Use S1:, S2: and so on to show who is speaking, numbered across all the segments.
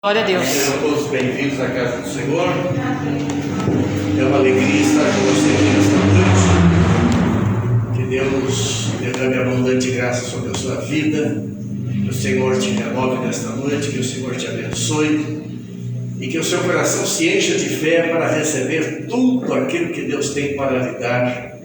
S1: Glória a Deus.
S2: Sejam todos bem-vindos à casa do Senhor. É uma alegria estar com você aqui nesta noite. Que Deus derrame abundante graça sobre a sua vida. Que o Senhor te renove nesta noite. Que o Senhor te abençoe. E que o seu coração se encha de fé para receber tudo aquilo que Deus tem para lhe dar.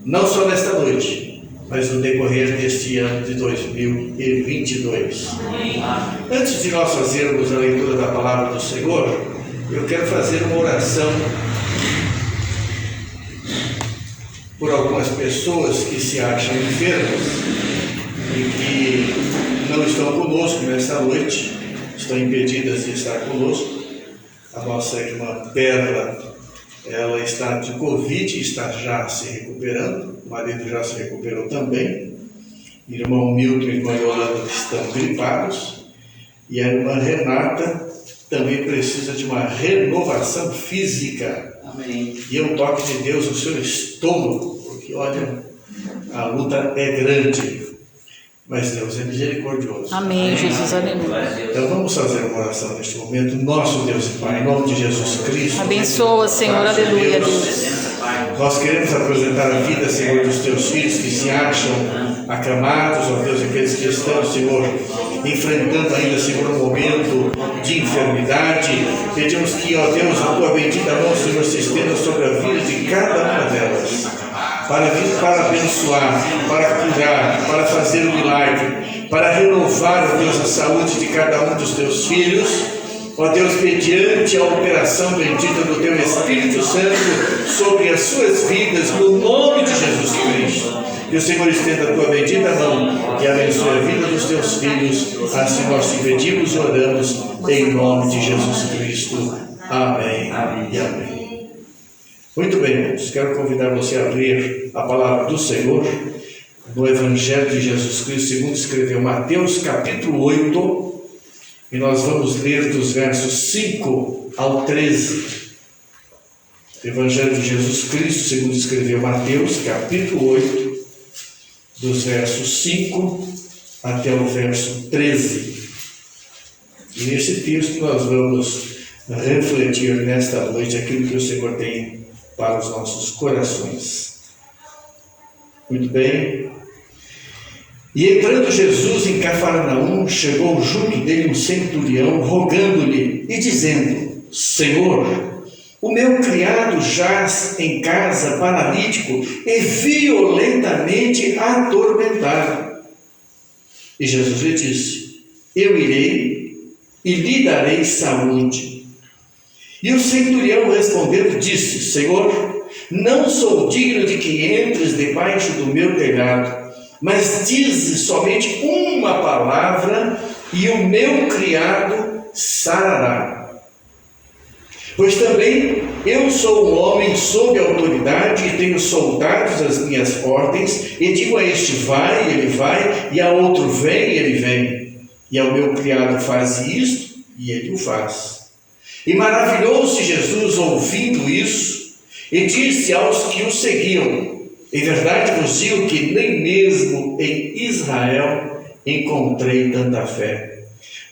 S2: Não só nesta noite, mas no decorrer deste ano de 2022. Amém. Antes de nós fazermos a leitura da palavra do Senhor, eu quero fazer uma oração por algumas pessoas que se acham enfermas e que não estão conosco nesta noite, estão impedidas de estar conosco. A nossa irmã Perla, ela está de Covid, está já se recuperando. O marido já se recuperou também. Irmão Milton e irmã Yolanda estão gripados. E a irmã Renata também precisa de uma renovação física. Amém. E um toque de Deus no seu estômago, porque olha, a luta é grande. Mas Deus é misericordioso.
S1: Amém, Jesus, aleluia.
S2: Então vamos fazer uma oração neste momento. Nosso Deus e Pai, em nome de Jesus Cristo.
S1: Abençoa, Senhor, aleluia, Deus.
S2: Nós queremos apresentar a vida, Senhor, dos teus filhos que se acham acamados, ó Deus, aqueles que estão, Senhor, enfrentando ainda, Senhor, um momento de enfermidade. Pedimos que, ó Deus, a tua bendita mão, Senhor, se estenda sobre a vida de cada uma delas. Para abençoar, para curar, para fazer um milagre, para renovar, ó Deus, a saúde de cada um dos teus filhos. Ó Deus, mediante a operação bendita do teu Espírito Santo sobre as suas vidas, no nome de Jesus Cristo. Que o Senhor estenda a tua bendita mão e abençoe a vida dos teus filhos. Assim nós te pedimos e oramos em nome de Jesus Cristo. Amém. Amém. E amém. Muito bem, irmãos, quero convidar você a ler a palavra do Senhor no Evangelho de Jesus Cristo, segundo escreveu Mateus, capítulo 8, e nós vamos ler dos versos 5 ao 13. Evangelho de Jesus Cristo, segundo escreveu Mateus, capítulo 8, dos versos 5 até o verso 13. E nesse texto nós vamos refletir nesta noite aquilo que o Senhor tem para os nossos corações. Muito bem. E entrando Jesus em Cafarnaum, chegou junto dele um centurião, rogando-lhe e dizendo: Senhor, o meu criado jaz em casa paralítico e violentamente atormentado. E Jesus lhe disse: Eu irei e lhe darei saúde. E o centurião respondendo disse: Senhor, não sou digno de que entres debaixo do meu telhado, mas dize somente uma palavra e o meu criado sarará. Pois também eu sou um homem sob autoridade e tenho soldados às minhas ordens, e digo a este vai, ele vai, e a outro vem, ele vem. E ao meu criado faz isto, e ele o faz. E maravilhou-se Jesus ouvindo isso, e disse aos que o seguiam: Em verdade vos digo que nem mesmo em Israel encontrei tanta fé.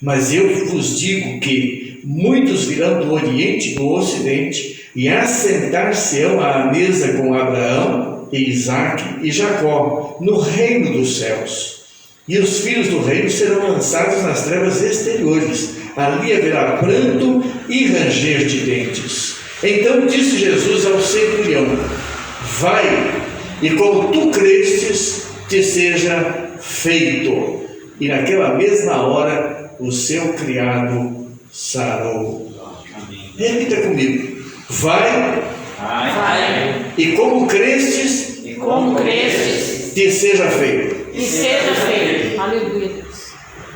S2: Mas eu vos digo que muitos virão do Oriente e do Ocidente, e assentar-se-ão à mesa com Abraão, e Isaque e Jacó, no reino dos céus. E os filhos do reino serão lançados nas trevas exteriores. Ali haverá pranto e ranger de dentes. Então disse Jesus ao centurião: Vai, e como tu crestes, te seja feito. E naquela mesma hora o seu criado sarou. Repita comigo: Vai, e como crestes, te seja feito.
S1: Aleluia, Deus.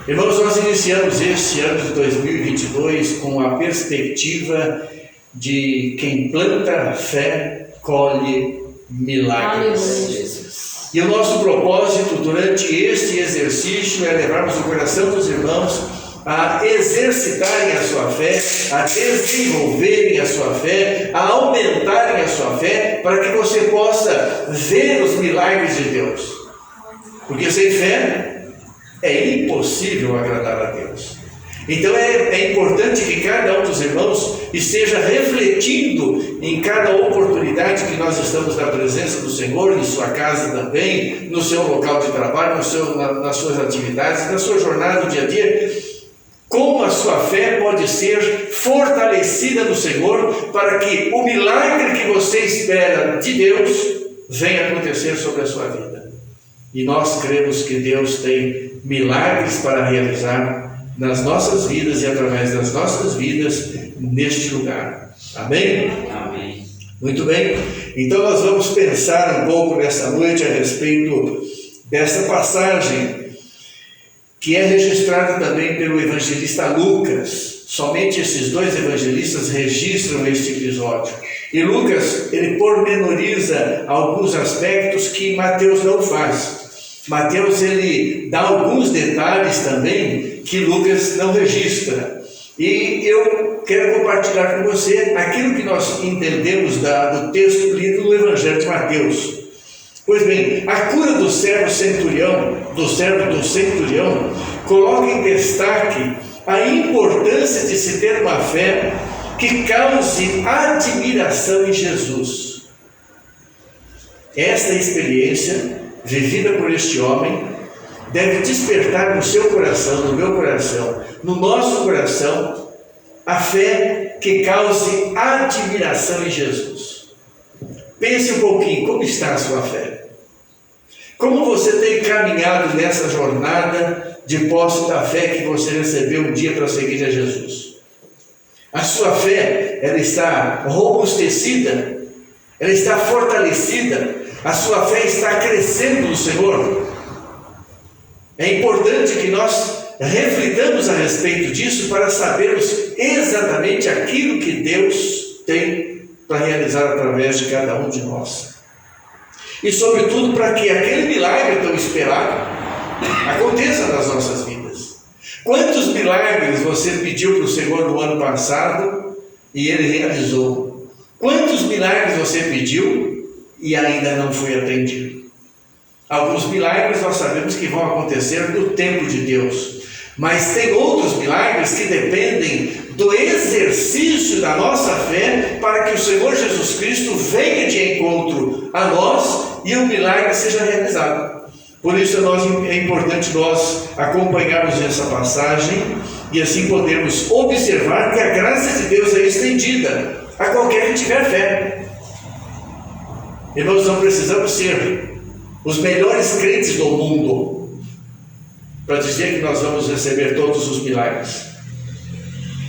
S2: Irmãos, nós iniciamos este ano de 2022 com a perspectiva de quem planta fé, colhe milagres.
S1: Aleluia, Jesus.
S2: E o nosso propósito durante este exercício é levarmos o coração dos irmãos a exercitarem a sua fé, a desenvolverem a sua fé, a aumentarem a sua fé, para que você possa ver os milagres de Deus. Porque sem fé é impossível agradar a Deus. Então é importante que cada um dos irmãos esteja refletindo em cada oportunidade que nós estamos na presença do Senhor, em sua casa também, no seu local de trabalho, nas suas atividades, na sua jornada do dia a dia, como a sua fé pode ser fortalecida no Senhor para que o milagre que você espera de Deus venha acontecer sobre a sua vida. E nós cremos que Deus tem milagres para realizar nas nossas vidas e através das nossas vidas neste lugar. Amém?
S3: Amém.
S2: Muito bem. Então nós vamos pensar um pouco nesta noite a respeito dessa passagem que é registrada também pelo evangelista Lucas. Somente esses dois evangelistas registram este episódio. E Lucas, ele pormenoriza alguns aspectos que Mateus não faz. Mateus, ele dá alguns detalhes também que Lucas não registra. E eu quero compartilhar com você aquilo que nós entendemos do texto lido no Evangelho de Mateus. Pois bem, a cura do servo do centurião, coloca em destaque a importância de se ter uma fé que cause admiração em Jesus. Esta experiência vivida por este homem deve despertar no seu coração, no meu coração, no nosso coração, a fé que cause admiração em Jesus. Pense um pouquinho, como está a sua fé? Como você tem caminhado nessa jornada de posse da fé que você recebeu um dia para seguir a Jesus? A sua fé, ela está robustecida, ela está fortalecida, a sua fé está crescendo no Senhor. É importante que nós reflitamos a respeito disso para sabermos exatamente aquilo que Deus tem para realizar através de cada um de nós. E sobretudo para que aquele milagre tão esperado aconteça nas nossas vidas. Quantos milagres você pediu para o Senhor no ano passado e Ele realizou? Quantos milagres você pediu e ainda não foi atendido? Alguns milagres nós sabemos que vão acontecer no tempo de Deus, mas tem outros milagres que dependem do exercício da nossa fé para que o Senhor Jesus Cristo venha de encontro a nós e o milagre seja realizado. Por isso é importante nós acompanharmos essa passagem e assim podermos observar que a graça de Deus é estendida a qualquer que tiver fé. E nós não precisamos ser os melhores crentes do mundo para dizer que nós vamos receber todos os milagres.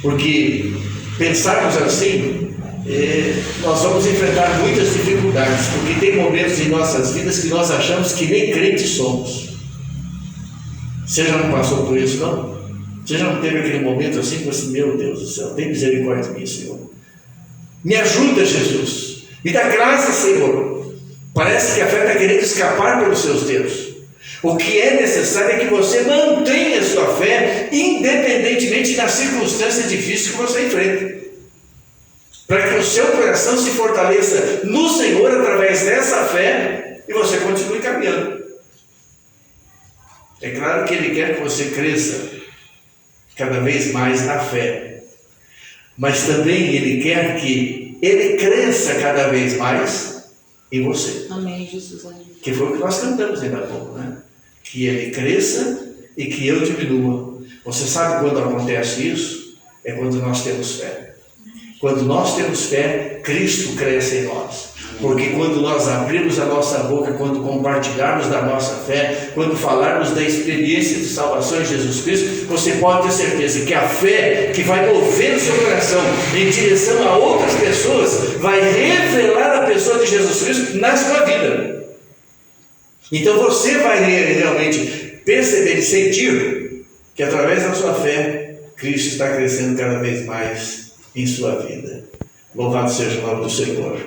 S2: Porque pensarmos assim, nós vamos enfrentar muitas dificuldades, porque tem momentos em nossas vidas que nós achamos que nem crentes somos. Você já não passou por isso, não? Você já não teve aquele momento assim, que você, meu Deus do céu, tem misericórdia de mim, Senhor. Me ajuda, Jesus. Me dá graça, Senhor. Parece que a fé está querendo escapar pelos seus dedos. O que é necessário é que você mantenha a sua fé, independentemente da circunstância difícil que você enfrenta, para que o seu coração se fortaleça no Senhor através dessa fé e você continue caminhando. É claro que Ele quer que você cresça cada vez mais na fé, mas também Ele quer que Ele cresça cada vez mais em você.
S1: Amém, Jesus. Amém.
S2: Que foi o que nós cantamos ainda há pouco, né? Que Ele cresça e que eu diminua. Você sabe quando acontece isso? É quando nós temos fé. Quando nós temos fé, Cristo cresce em nós. Porque quando nós abrirmos a nossa boca, quando compartilharmos da nossa fé, quando falarmos da experiência de salvação em Jesus Cristo, você pode ter certeza que a fé que vai mover o seu coração em direção a outras pessoas vai revelar a pessoa de Jesus Cristo na sua vida. Então você vai realmente perceber e sentir que através da sua fé, Cristo está crescendo cada vez mais em sua vida. Louvado seja o nome do Senhor.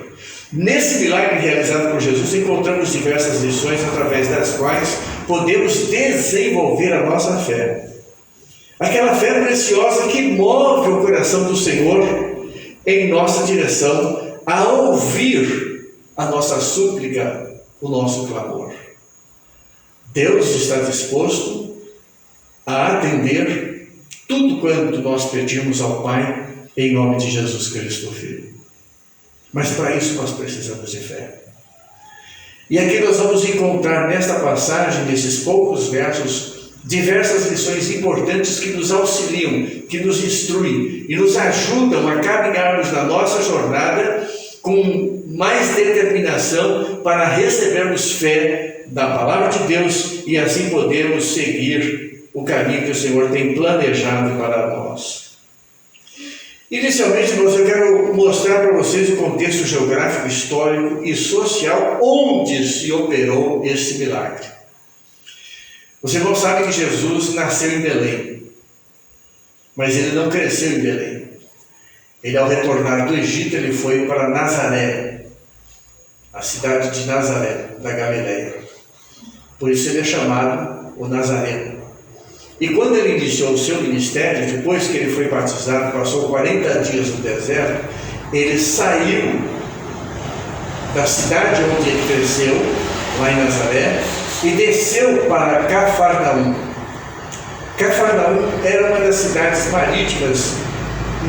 S2: Nesse milagre realizado por Jesus, encontramos diversas lições através das quais podemos desenvolver a nossa fé. Aquela fé preciosa que move o coração do Senhor em nossa direção a ouvir a nossa súplica, o nosso clamor. Deus está disposto a atender tudo quanto nós pedimos ao Pai em nome de Jesus Cristo, Filho. Mas para isso nós precisamos de fé. E aqui nós vamos encontrar nesta passagem, nesses poucos versos, diversas lições importantes que nos auxiliam, que nos instruem e nos ajudam a caminharmos na nossa jornada com mais determinação para recebermos fé da Palavra de Deus e assim podermos seguir o caminho que o Senhor tem planejado para nós. Inicialmente, eu quero mostrar para vocês o contexto geográfico, histórico e social onde se operou esse milagre. Os irmãos sabem que Jesus nasceu em Belém, mas ele não cresceu em Belém. Ele, ao retornar do Egito, ele foi para Nazaré, a cidade de Nazaré, da Galileia. Por isso ele é chamado o Nazareno. E quando ele iniciou o seu ministério, depois que ele foi batizado, passou 40 dias no deserto, ele saiu da cidade onde ele cresceu, lá em Nazaré, e desceu para Cafarnaum. Cafarnaum era uma das cidades marítimas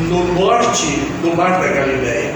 S2: no norte do Mar da Galileia.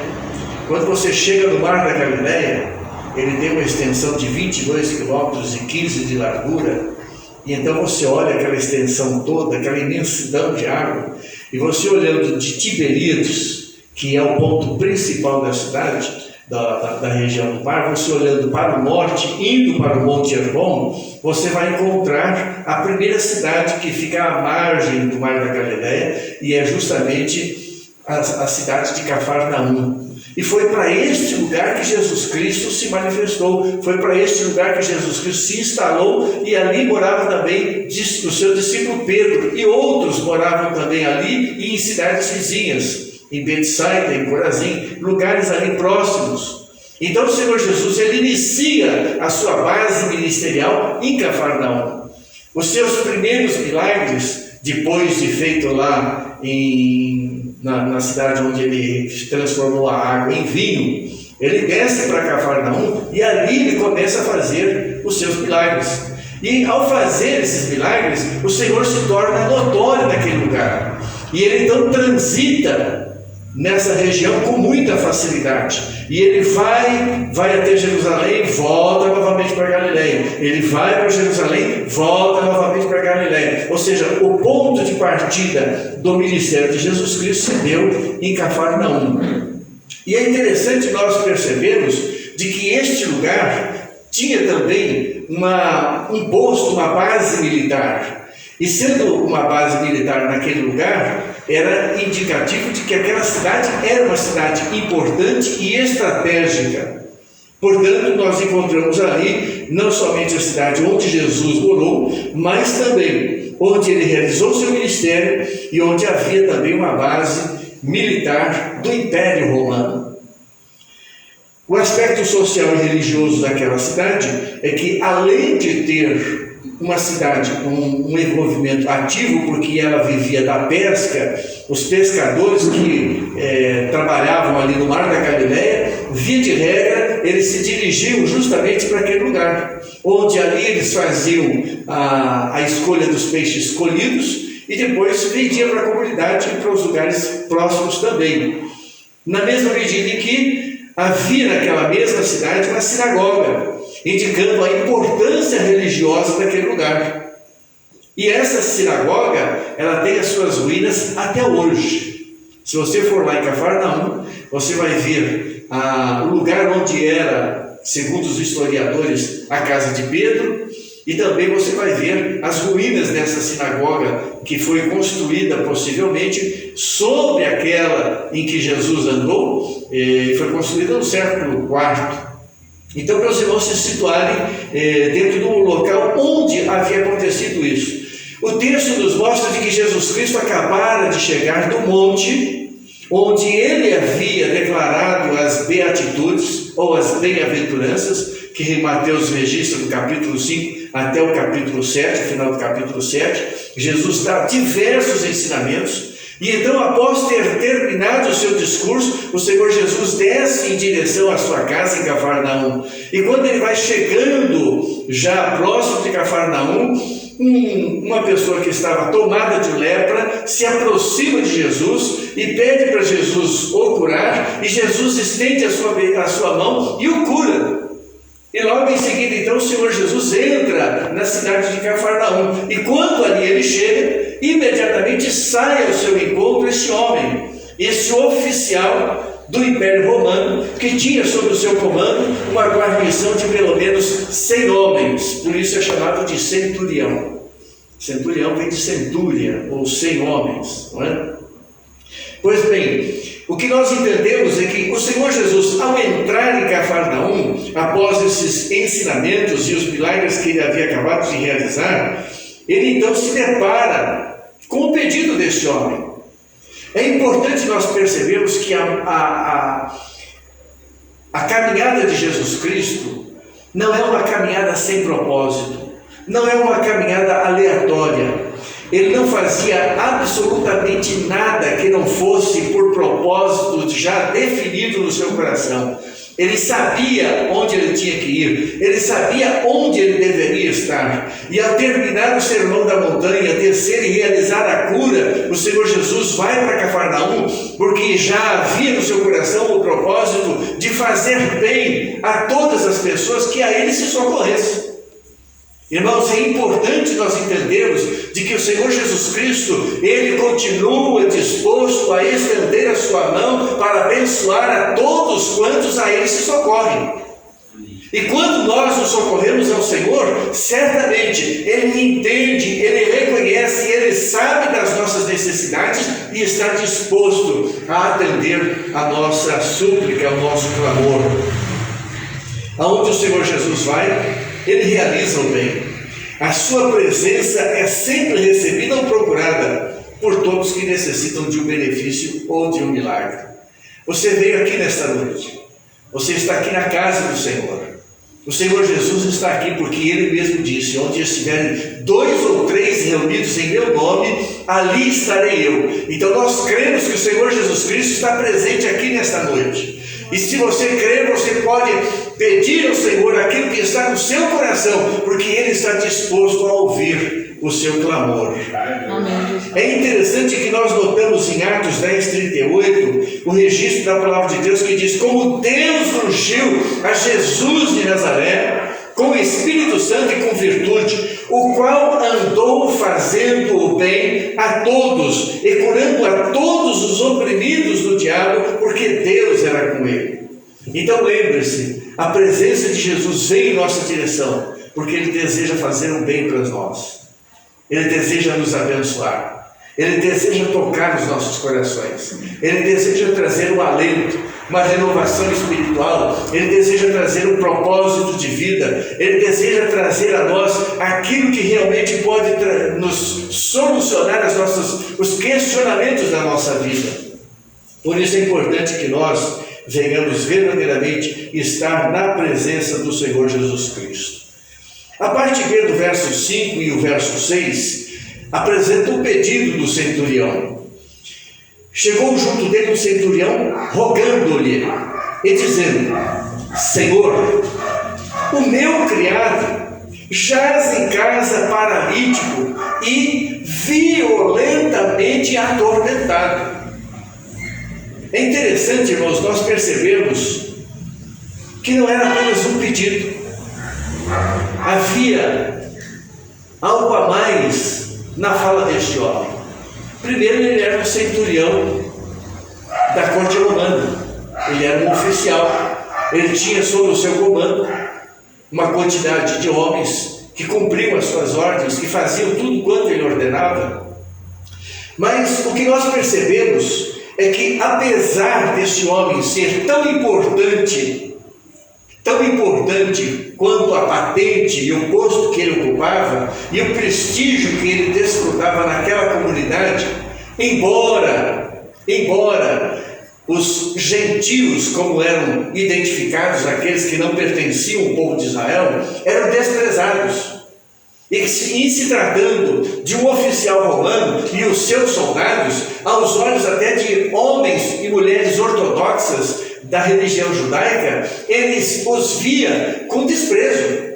S2: Quando você chega no Mar da Galileia, ele tem uma extensão de 22 quilômetros e 15 de largura. E então você olha aquela extensão toda, aquela imensidão de água, e você olhando de Tiberíades, que é o ponto principal da cidade, da região do mar, você olhando para o norte, indo para o Monte Hermon, você vai encontrar a primeira cidade que fica à margem do Mar da Galileia, e é justamente a cidade de Cafarnaum. E foi para este lugar que Jesus Cristo se manifestou, foi para este lugar que Jesus Cristo se instalou, e ali morava também o seu discípulo Pedro, e outros moravam também ali e em cidades vizinhas, em Betsaida, em Corazim, lugares ali próximos. Então o Senhor Jesus, ele inicia a sua base ministerial em Cafarnaum. Os seus primeiros milagres, depois de feito lá na cidade onde ele transformou a água em vinho, ele desce para Cafarnaum e ali ele começa a fazer os seus milagres. E ao fazer esses milagres, o Senhor se torna notório naquele lugar. E ele então transita nessa região com muita facilidade. E ele vai até Jerusalém, volta novamente para Galileia. Ele vai para Jerusalém, volta novamente para Galileia. Ou seja, o ponto de partida do ministério de Jesus Cristo se deu em Cafarnaum. E é interessante nós percebermos de que este lugar tinha também um posto, uma base militar. E sendo uma base militar naquele lugar, era indicativo de que aquela cidade era uma cidade importante e estratégica. Portanto, nós encontramos ali não somente a cidade onde Jesus morou, mas também onde ele realizou seu ministério e onde havia também uma base militar do Império Romano. O aspecto social e religioso daquela cidade é que, além de ter uma cidade com um envolvimento ativo, porque ela vivia da pesca, os pescadores que trabalhavam ali no Mar da Galileia, via de regra, eles se dirigiam justamente para aquele lugar, onde ali eles faziam a escolha dos peixes escolhidos e depois vendiam para a comunidade e para os lugares próximos também. Na mesma medida em que havia naquela mesma cidade uma sinagoga, indicando a importância religiosa daquele lugar. E essa sinagoga, ela tem as suas ruínas até hoje. Se você for lá em Cafarnaum, você vai ver o lugar onde era, segundo os historiadores, a casa de Pedro, e também você vai ver as ruínas dessa sinagoga, que foi construída possivelmente sobre aquela em que Jesus andou, foi construída no século IV. Então, para os irmãos se situarem dentro do local onde havia acontecido isso. O texto nos mostra de que Jesus Cristo acabara de chegar do monte, onde ele havia declarado as beatitudes, ou as bem-aventuranças, que Mateus registra do capítulo 5 até o capítulo 7, o final do capítulo 7. Jesus dá diversos ensinamentos. E então, após ter terminado o seu discurso, o Senhor Jesus desce em direção à sua casa em Cafarnaum. E quando ele vai chegando já próximo de Cafarnaum, uma pessoa que estava tomada de lepra se aproxima de Jesus e pede para Jesus o curar, e Jesus estende a sua mão e o cura. E logo em seguida, então, o Senhor Jesus entra na cidade de Cafarnaum, e quando ali ele chega, imediatamente sai ao seu encontro este homem, esse oficial do Império Romano, que tinha sob o seu comando uma guarnição de pelo menos 100 homens, por isso é chamado de centurião. Centurião vem de centúria, ou 100 homens, não é? Pois bem, o que nós entendemos é que o Senhor Jesus, ao entrar em Cafarnaum, após esses ensinamentos e os milagres que ele havia acabado de realizar, ele então se depara com o pedido deste homem. É importante nós percebermos que a caminhada de Jesus Cristo não é uma caminhada sem propósito, não é uma caminhada aleatória. Ele não fazia absolutamente nada que não fosse por propósito já definido no seu coração. Ele sabia onde ele tinha que ir, ele sabia onde ele deveria estar. E ao terminar o sermão da montanha, descer e realizar a cura, o Senhor Jesus vai para Cafarnaum, porque já havia no seu coração o propósito de fazer bem a todas as pessoas que a ele se socorressem. Irmãos, é importante nós entendermos de que o Senhor Jesus Cristo, ele continua disposto a estender a sua mão para abençoar a todos quantos a ele se socorrem. E quando nós nos socorremos ao Senhor, certamente ele entende, ele reconhece, ele sabe das nossas necessidades e está disposto a atender a nossa súplica, o nosso clamor. Aonde o Senhor Jesus vai, ele realiza o bem. A sua presença é sempre recebida ou procurada por todos que necessitam de um benefício ou de um milagre. Você veio aqui nesta noite. Você está aqui na casa do Senhor. O Senhor Jesus está aqui porque Ele mesmo disse: onde estiverem 2 ou 3 reunidos em meu nome, ali estarei eu. Então nós cremos que o Senhor Jesus Cristo está presente aqui nesta noite. E se você crer, você pode pedir ao Senhor aquilo que está no seu coração, porque Ele está disposto a ouvir o seu clamor.
S1: Amém.
S2: É interessante que nós notamos em Atos 10:38 o registro da palavra de Deus que diz: como Deus ungiu a Jesus de Nazaré com o Espírito Santo e com virtude, o qual andou fazendo o bem a todos e curando a todos os oprimidos do diabo, porque Deus era com ele. Então lembre-se, a presença de Jesus vem em nossa direção, porque Ele deseja fazer um bem para nós. Ele deseja nos abençoar. Ele deseja tocar os nossos corações. Ele deseja trazer um alento, uma renovação espiritual. Ele deseja trazer um propósito de vida. Ele deseja trazer a nós aquilo que realmente pode nos solucionar os questionamentos da nossa vida. Por isso é importante que nós venhamos verdadeiramente estar na presença do Senhor Jesus Cristo. A parte B do verso 5 e o verso 6 apresenta o pedido do centurião. Chegou junto dele um centurião, rogando-lhe e dizendo: Senhor, o meu criado jaz em casa paralítico e violentamente atormentado. É interessante, irmãos, nós percebemos que não era apenas um pedido. Havia algo a mais na fala deste homem. Primeiro, ele era um centurião da corte romana. Ele era um oficial. Ele tinha sob o seu comando uma quantidade de homens que cumpriam as suas ordens, que faziam tudo quanto ele ordenava. Mas o que nós percebemos é que, apesar deste homem ser tão importante quanto a patente e o posto que ele ocupava e o prestígio que ele desfrutava naquela comunidade, embora os gentios, como eram identificados, aqueles que não pertenciam ao povo de Israel, eram desprezados. E em se tratando de um oficial romano e os seus soldados, aos olhos até de homens e mulheres ortodoxas da religião judaica, eles os via com desprezo.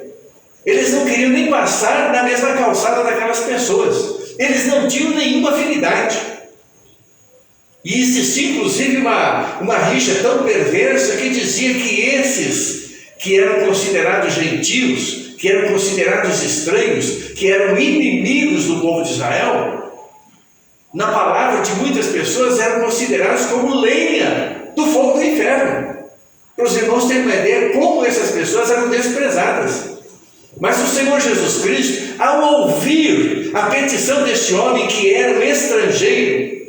S2: Eles não queriam nem passar na mesma calçada daquelas pessoas. Eles não tinham nenhuma afinidade. E existia inclusive uma rixa tão perversa que dizia que esses que eram considerados gentios, que eram considerados estranhos, que eram inimigos do povo de Israel, na palavra de muitas pessoas eram considerados como lenha do fogo do inferno. Para os irmãos terem uma ideia como essas pessoas eram desprezadas. Mas o Senhor Jesus Cristo, ao ouvir a petição deste homem que era um estrangeiro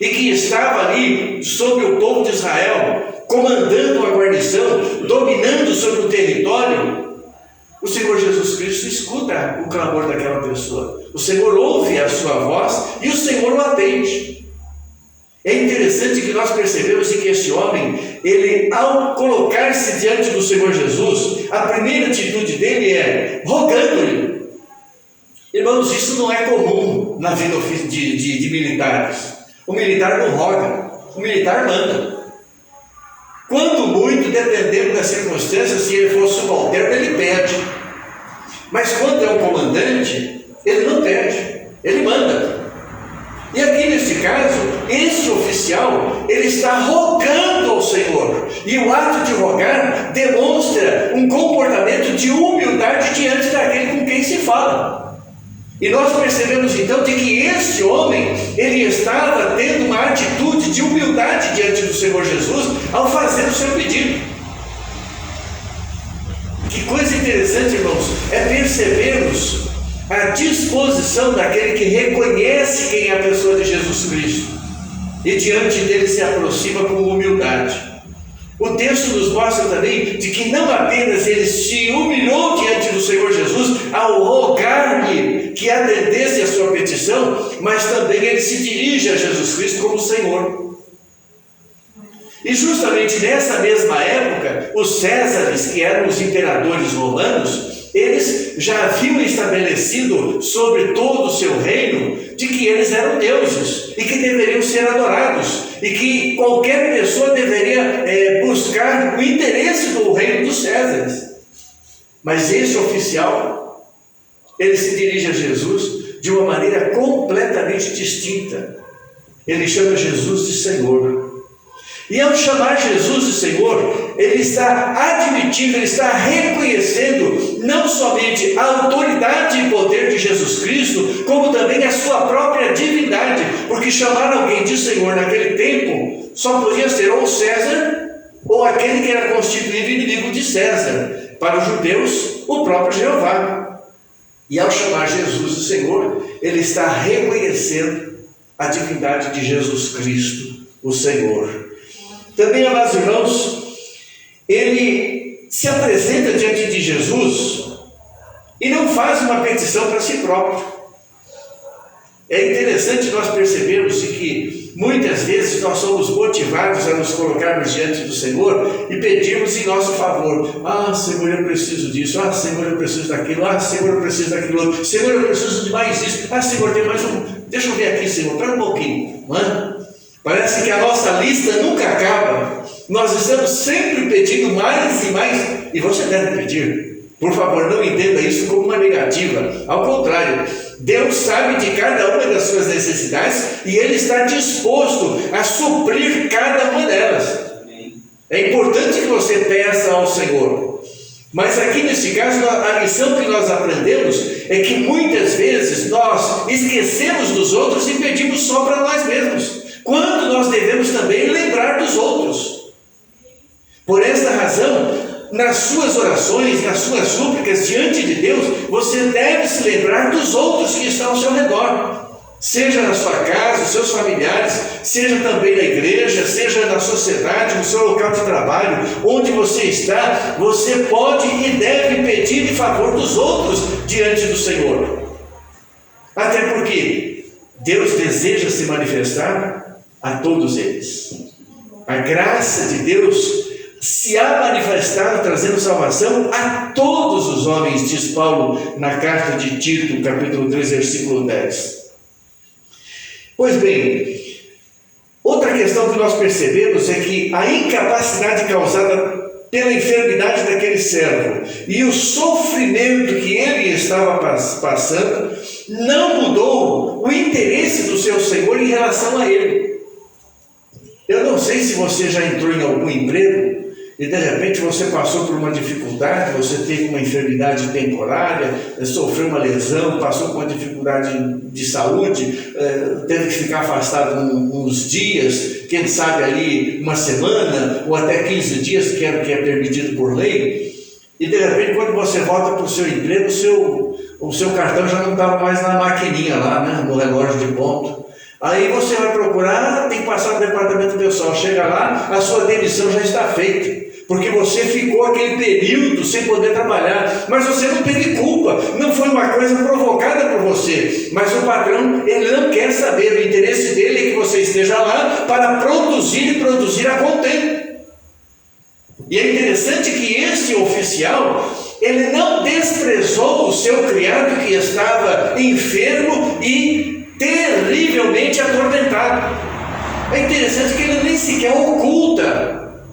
S2: e que estava ali sobre o povo de Israel, comandando a guarnição, dominando sobre o território, o Senhor Jesus Cristo escuta o clamor daquela pessoa. O Senhor ouve a sua voz e o Senhor o atende. É interessante que nós percebemos que esse homem, ele, ao colocar-se diante do Senhor Jesus, a primeira atitude dele é rogando-lhe. Irmãos, isso não é comum na vida de militares. O militar não roga, o militar manda. Quando muito, dependendo das circunstâncias, se ele for subalterno, ele pede. Mas quando é um comandante, ele não pede, ele manda. E aqui neste caso, esse oficial, ele está rogando ao Senhor. E o ato de rogar demonstra um comportamento de humildade diante daquele com quem se fala. E nós percebemos então de que este homem, ele estava tendo uma atitude de humildade diante do Senhor Jesus ao fazer o seu pedido. Que coisa interessante, irmãos, é percebermos a disposição daquele que reconhece quem é a pessoa de Jesus Cristo e diante dele se aproxima com humildade. O texto nos mostra também de que não apenas ele se humilhou diante do Senhor Jesus ao rogar-lhe que atendesse a sua petição, mas também ele se dirige a Jesus Cristo como Senhor. E justamente nessa mesma época, os Césares, que eram os imperadores romanos, eles já haviam estabelecido sobre todo o seu reino de que eles eram deuses e que deveriam ser adorados e que qualquer pessoa deveria buscar o interesse do reino dos Césares. Mas esse oficial, ele se dirige a Jesus de uma maneira completamente distinta. Ele chama Jesus de Senhor. E ao chamar Jesus de Senhor, ele está admitindo, ele está reconhecendo não somente a autoridade e poder de Jesus Cristo, como também a sua própria divindade, porque chamar alguém de Senhor naquele tempo só podia ser ou César ou aquele que era constituído inimigo de César. Para os judeus, o próprio Jeová. E ao chamar Jesus de Senhor, ele está reconhecendo a divindade de Jesus Cristo, o Senhor. Também, amados irmãos, ele se apresenta diante de Jesus e não faz uma petição para si próprio. É interessante nós percebermos que muitas vezes nós somos motivados a nos colocarmos diante do Senhor e pedirmos em nosso favor. Ah, Senhor, eu preciso disso. Ah, Senhor, eu preciso daquilo. Ah, Senhor, eu preciso daquilo outro. Senhor, eu preciso de mais isso. Ah, Senhor, tem mais um. Deixa eu ver aqui, Senhor, espera um pouquinho. Não é? Parece que a nossa lista nunca acaba. Nós estamos sempre pedindo mais e mais. E você deve pedir. Por favor, não entenda isso como uma negativa. Ao contrário, Deus sabe de cada uma das suas necessidades e Ele está disposto a suprir cada uma delas. É importante que você peça ao Senhor. Mas aqui nesse caso, a lição que nós aprendemos é que muitas vezes nós esquecemos dos outros e pedimos só para nós mesmos, quando nós devemos também lembrar dos outros. Por esta razão, nas suas orações, nas suas súplicas diante de Deus, você deve se lembrar dos outros que estão ao seu redor. Seja na sua casa, os seus familiares, seja também na igreja, seja na sociedade, no seu local de trabalho, onde você está, você pode e deve pedir em favor dos outros diante do Senhor. Até porque Deus deseja se manifestar a todos eles. A graça de Deus se há manifestado trazendo salvação a todos os homens, diz Paulo na carta de Tito, capítulo 3, versículo 10. Pois bem, outra questão que nós percebemos é que a incapacidade causada pela enfermidade daquele servo e o sofrimento que ele estava passando, não mudou o interesse do seu Senhor em relação a ele. Eu não sei se você já entrou em algum emprego e de repente você passou por uma dificuldade, você teve uma enfermidade temporária, sofreu uma lesão, passou por uma dificuldade de saúde, teve que ficar afastado uns dias, quem sabe ali uma semana ou até 15 dias, que é permitido por lei, e de repente quando você volta para o seu emprego, o seu cartão já não estava mais na maquininha lá, né, no relógio de ponto. Aí você vai procurar, tem que passar no departamento pessoal, chega lá, a sua demissão já está feita, porque você ficou aquele período sem poder trabalhar, mas você não teve culpa, não foi uma coisa provocada por você, mas o patrão, ele não quer saber, o interesse dele é que você esteja lá para produzir e produzir a contento. E é interessante que esse oficial, ele não desprezou o seu criado que estava enfermo e terrivelmente atormentado. É interessante que ele nem sequer oculta,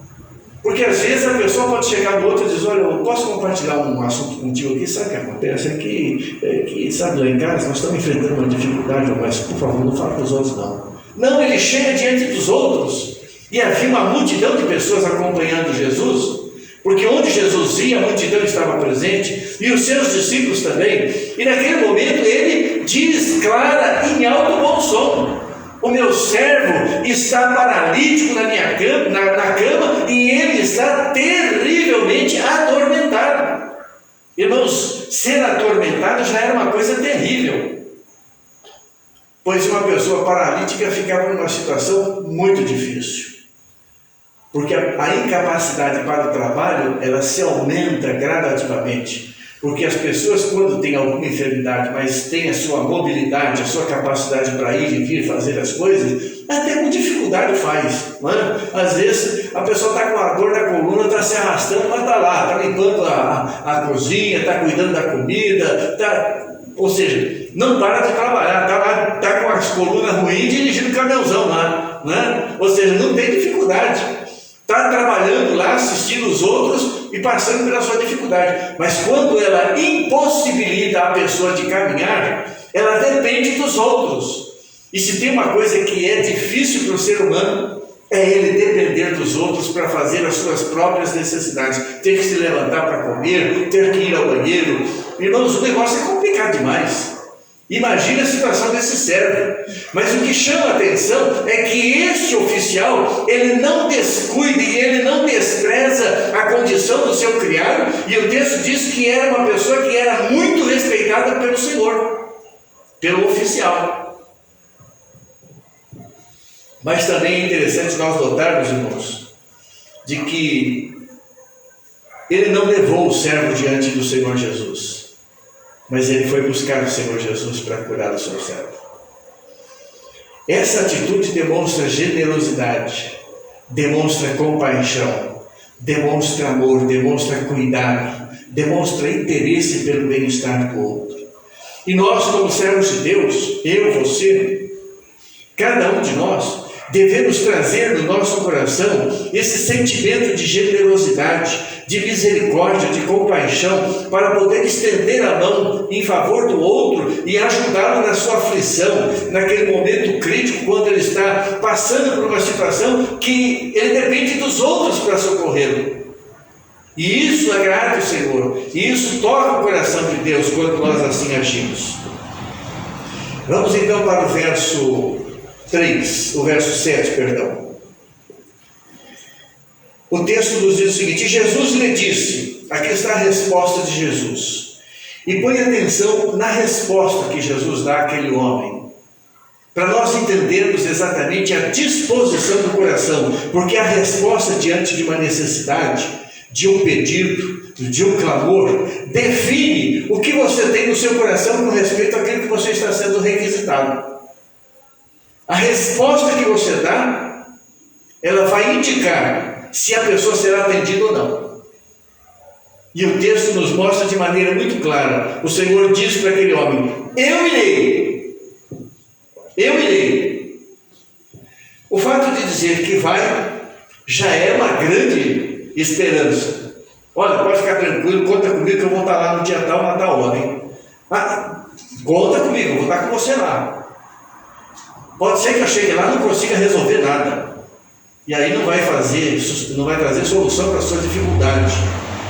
S2: porque às vezes a pessoa pode chegar no outro e dizer: olha, eu posso compartilhar um assunto contigo aqui? Sabe o que acontece? É que sabe, lá em casa nós estamos enfrentando uma dificuldade, mas por favor, não fala para os outros não. Não, ele chega diante dos outros, e havia uma multidão de pessoas acompanhando Jesus, porque onde Jesus ia, a multidão estava presente, e os seus discípulos também, e naquele momento ele diz clara em alto bom som: o meu servo está paralítico na cama, e ele está terrivelmente atormentado. Irmãos, ser atormentado já era uma coisa terrível, pois uma pessoa paralítica ficava numa situação muito difícil. Porque a incapacidade para o trabalho, ela se aumenta gradativamente. Porque as pessoas, quando têm alguma enfermidade, mas têm a sua mobilidade, a sua capacidade para ir e vir fazer as coisas, até com dificuldade faz. Não é? Às vezes a pessoa está com a dor na coluna, está se arrastando, mas está lá, está limpando a cozinha, está cuidando da comida, ou seja, não para de trabalhar, está com as colunas ruins dirigindo o caminhãozão lá. Né? Ou seja, não tem dificuldade. Está trabalhando lá, assistindo os outros e passando pela sua dificuldade. Mas quando ela impossibilita a pessoa de caminhar, ela depende dos outros. E se tem uma coisa que é difícil para o ser humano, é ele depender dos outros para fazer as suas próprias necessidades. Ter que se levantar para comer, ter que ir ao banheiro. Irmãos, o negócio é complicado demais. Imagina a situação desse servo. Mas o que chama a atenção é que esse oficial, ele não descuida e ele não despreza a condição do seu criado, e o texto diz que era uma pessoa que era muito respeitada pelo Senhor, pelo oficial. Mas também é interessante nós notarmos, irmãos, de que ele não levou o servo diante do Senhor Jesus, mas ele foi buscar o Senhor Jesus para curar o seu servo. Essa atitude demonstra generosidade, demonstra compaixão, demonstra amor, demonstra cuidado, demonstra interesse pelo bem-estar do outro. E nós, como servos de Deus, eu, você, cada um de nós, devemos trazer no nosso coração esse sentimento de generosidade, de misericórdia, de compaixão, para poder estender a mão em favor do outro e ajudá-lo na sua aflição, naquele momento crítico, quando ele está passando por uma situação que ele depende dos outros para socorrê-lo. E isso agrada o Senhor, e isso toca o coração de Deus quando nós assim agimos. Vamos então para o verso 7, perdão. O texto nos diz o seguinte: Jesus lhe disse, aqui está a resposta de Jesus, e põe atenção na resposta que Jesus dá àquele homem, para nós entendermos exatamente a disposição do coração, porque a resposta diante de uma necessidade, de um pedido, de um clamor, define o que você tem no seu coração com respeito àquilo que você está sendo requisitado. A resposta que você dá, ela vai indicar se a pessoa será atendida ou não. E o texto nos mostra de maneira muito clara. O Senhor diz para aquele homem: eu irei. Eu irei. O fato de dizer que vai já é uma grande esperança. Olha, pode ficar tranquilo, conta comigo que eu vou estar lá no dia tal, na tal hora, hein? Conta comigo, eu vou estar com você lá. Pode ser que eu chegue lá e não consiga resolver nada. E aí não vai trazer solução para as suas dificuldades.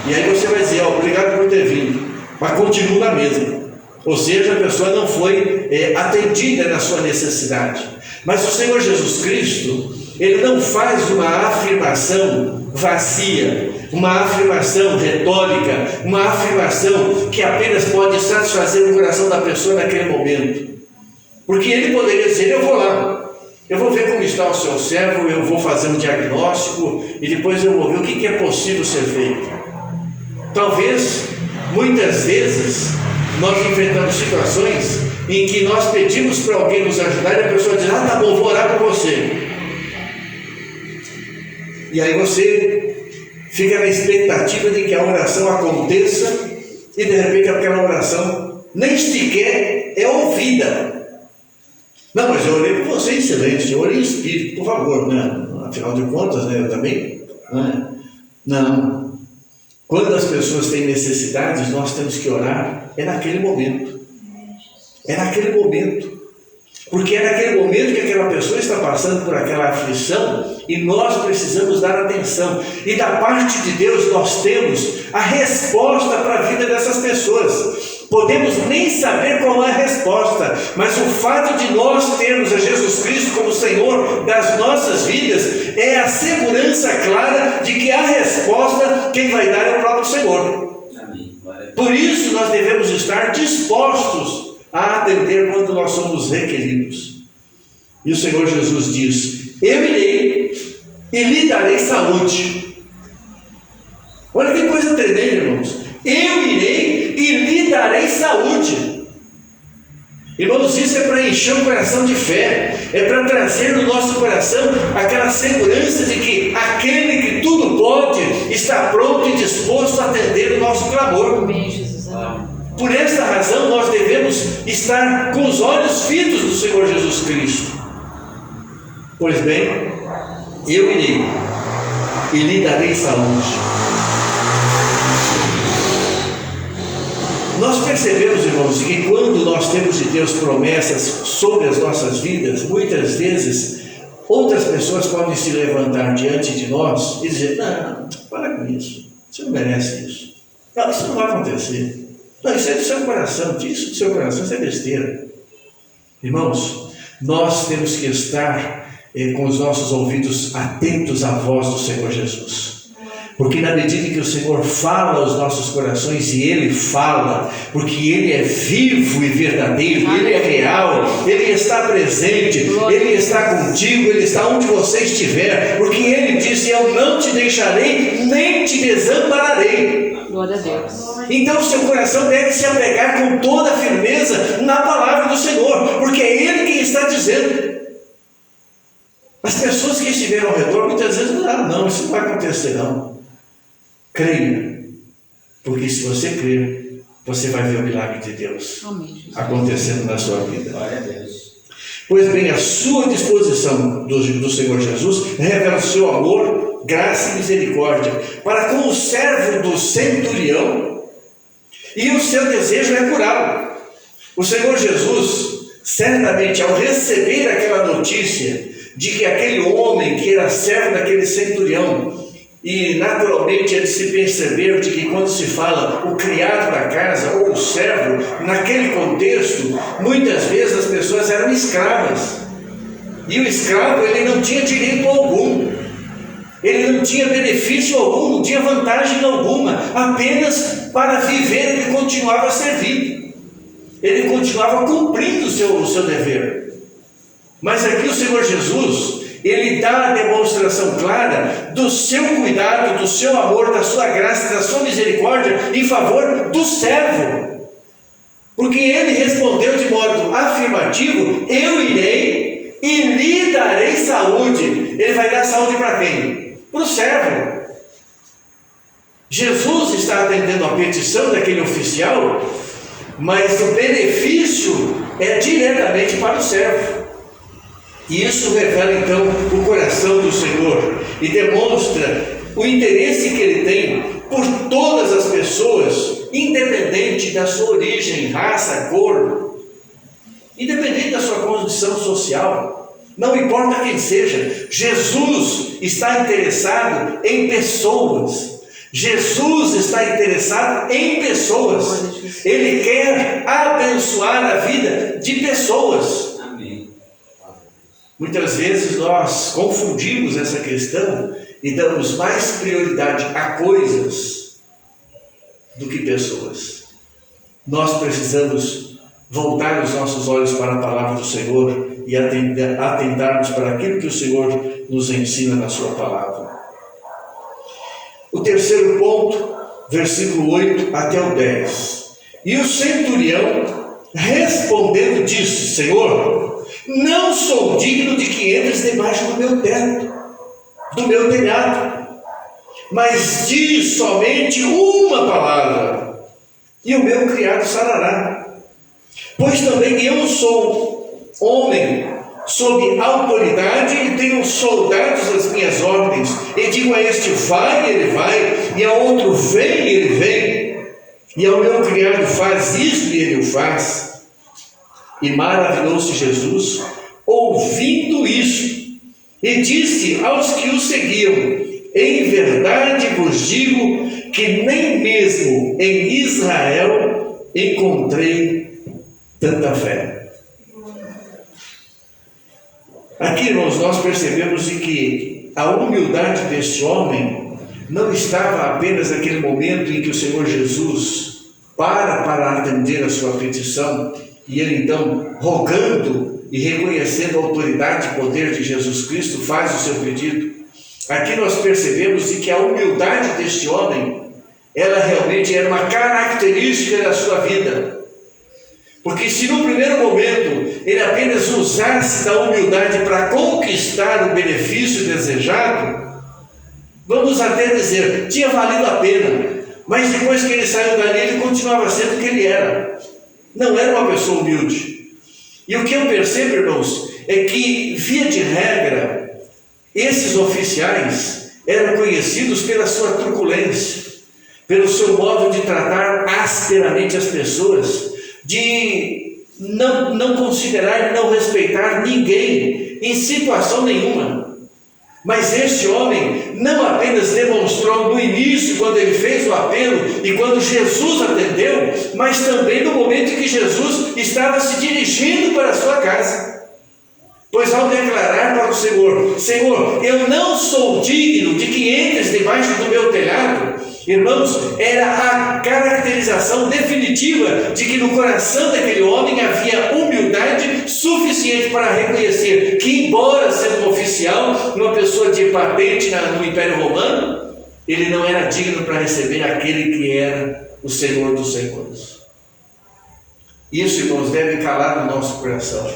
S2: E aí você vai dizer, obrigado por ter vindo, mas continua na mesma. Ou seja, a pessoa não foi atendida na sua necessidade. Mas o Senhor Jesus Cristo, Ele não faz uma afirmação vazia, uma afirmação retórica, uma afirmação que apenas pode satisfazer o coração da pessoa naquele momento. Porque Ele poderia dizer, eu vou lá, eu vou ver como está o seu servo, eu vou fazer um diagnóstico e depois eu vou ver o que é possível ser feito. Talvez, muitas vezes, nós enfrentamos situações em que nós pedimos para alguém nos ajudar e a pessoa diz, tá bom, vou orar por você. E aí você fica na expectativa de que a oração aconteça e de repente aquela oração nem sequer é ouvida. Não, mas eu orei por você em silêncio, eu orei em espírito, por favor, né? Afinal de contas, né? Eu também, né? Não. Quando as pessoas têm necessidades, nós temos que orar, é naquele momento. É naquele momento. Porque é naquele momento que aquela pessoa está passando por aquela aflição e nós precisamos dar atenção. E da parte de Deus nós temos a resposta para a vida dessas pessoas. Podemos nem saber qual é a resposta, mas o fato de nós termos a Jesus Cristo como Senhor das nossas vidas é a segurança clara de que a resposta quem vai dar é o próprio Senhor. Por isso nós devemos estar dispostos a atender quando nós somos requeridos. E o Senhor Jesus diz, eu irei e lhe darei saúde. Olha que coisa tremenda, irmãos. Eu irei e lhe darei saúde. Irmãos, isso é para encher o coração de fé, é para trazer no nosso coração aquela segurança de que aquele que tudo pode está pronto e disposto a atender o nosso clamor.
S1: Amém, Jesus.
S2: Por essa razão nós devemos estar com os olhos fitos do Senhor Jesus Cristo. Pois bem, eu irei e lhe darei saúde. Nós percebemos, irmãos, que quando nós temos de Deus promessas sobre as nossas vidas, muitas vezes outras pessoas podem se levantar diante de nós e dizer, não, para com isso, você não merece isso. Não, isso não vai acontecer. Não, isso é do seu coração, isso do seu coração, isso é besteira. Irmãos, nós temos que estar com os nossos ouvidos atentos à voz do Senhor Jesus. Porque na medida que o Senhor fala aos nossos corações, e Ele fala, porque Ele é vivo e verdadeiro, Ele é real, Ele está presente, Ele está contigo, Ele está onde você estiver, porque Ele disse, eu não te deixarei, nem te desampararei.
S1: Glória a Deus.
S2: Então o seu coração deve se apegar com toda a firmeza na palavra do Senhor, porque é Ele quem está dizendo. As pessoas que estiveram ao redor muitas vezes não, isso não vai acontecer não. Creia, porque se você crer, você vai ver o milagre de Deus.
S1: Amém,
S2: acontecendo na sua vida.
S3: Glória a Deus.
S2: Pois bem, a sua disposição do Senhor Jesus revela o seu amor, graça e misericórdia para com o servo do centurião, e o seu desejo é curá-lo. O Senhor Jesus, certamente, ao receber aquela notícia de que aquele homem que era servo daquele centurião, e naturalmente ele se perceber de que quando se fala o criado da casa ou o servo, naquele contexto, muitas vezes as pessoas eram escravas, e o escravo ele não tinha direito algum, ele não tinha benefício algum, não tinha vantagem alguma, apenas para viver ele continuava servindo, ele continuava cumprindo o seu dever. Mas aqui o Senhor Jesus, Ele dá a demonstração clara do seu cuidado, do seu amor, da sua graça, da sua misericórdia em favor do servo. Porque ele respondeu de modo afirmativo, eu irei e lhe darei saúde. Ele vai dar saúde para quem? Para o servo. Jesus está atendendo a petição daquele oficial, mas o benefício é diretamente para o servo. E isso revela então o coração do Senhor e demonstra o interesse que ele tem por todas as pessoas, independente da sua origem, raça, cor, independente da sua condição social, não importa quem seja, Jesus está interessado em pessoas. Jesus está interessado em pessoas. Ele quer abençoar a vida de pessoas.
S3: Amém.
S2: Muitas vezes nós confundimos essa questão e damos mais prioridade a coisas do que pessoas. Nós precisamos voltar os nossos olhos para a palavra do Senhor e atentarmos para aquilo que o Senhor nos ensina na sua palavra. O terceiro ponto, versículo 8 até o 10. E o centurião, respondendo, disse: Senhor, não sou digno de que entres debaixo do meu teto, do meu telhado, mas diz somente uma palavra, e o meu criado sarará. Pois também eu sou homem sob autoridade e tenho soldados às minhas ordens, e digo a este: vai, ele vai, e a outro: vem, ele vem, e ao meu criado: faz isto, e ele o faz. E maravilhou-se Jesus ouvindo isso, e disse aos que o seguiam: em verdade vos digo que nem mesmo em Israel encontrei tanta fé. Aqui, irmãos, nós percebemos de que a humildade deste homem não estava apenas naquele momento em que o Senhor Jesus para atender a sua petição, e ele então, rogando e reconhecendo a autoridade e poder de Jesus Cristo, faz o seu pedido. Aqui nós percebemos de que a humildade deste homem, ela realmente era uma característica da sua vida. Porque se no primeiro momento ele apenas usasse da humildade para conquistar o benefício desejado, vamos até dizer, tinha valido a pena, mas depois que ele saiu dali, ele continuava sendo o que ele era. Não era uma pessoa humilde. E o que eu percebo, irmãos, é que, via de regra, esses oficiais eram conhecidos pela sua truculência, pelo seu modo de tratar asperamente as pessoas, de não considerar, não respeitar ninguém em situação nenhuma. Mas este homem não apenas demonstrou no início, quando ele fez o apelo e quando Jesus atendeu, mas também no momento em que Jesus estava se dirigindo para a sua casa. Pois ao declarar para o Senhor: Senhor, eu não sou digno de que entres debaixo do meu telhado, irmãos, era a caracterização definitiva de que no coração daquele homem havia humildade suficiente para reconhecer que, embora sendo um oficial, uma pessoa de patente no Império Romano, ele não era digno para receber aquele que era o Senhor dos Senhores. Isso, irmãos, deve calar no nosso coração,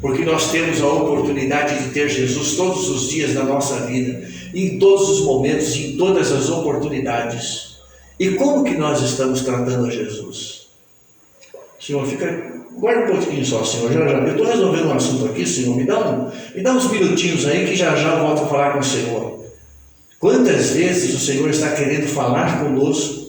S2: porque nós temos a oportunidade de ter Jesus todos os dias da nossa vida, em todos os momentos, em todas as oportunidades. E como que nós estamos tratando a Jesus? Senhor, guarda um pouquinho só, Senhor, já. Eu estou resolvendo um assunto aqui, Senhor, me dá uns minutinhos aí que já eu volto a falar com o Senhor. Quantas vezes o Senhor está querendo falar conosco,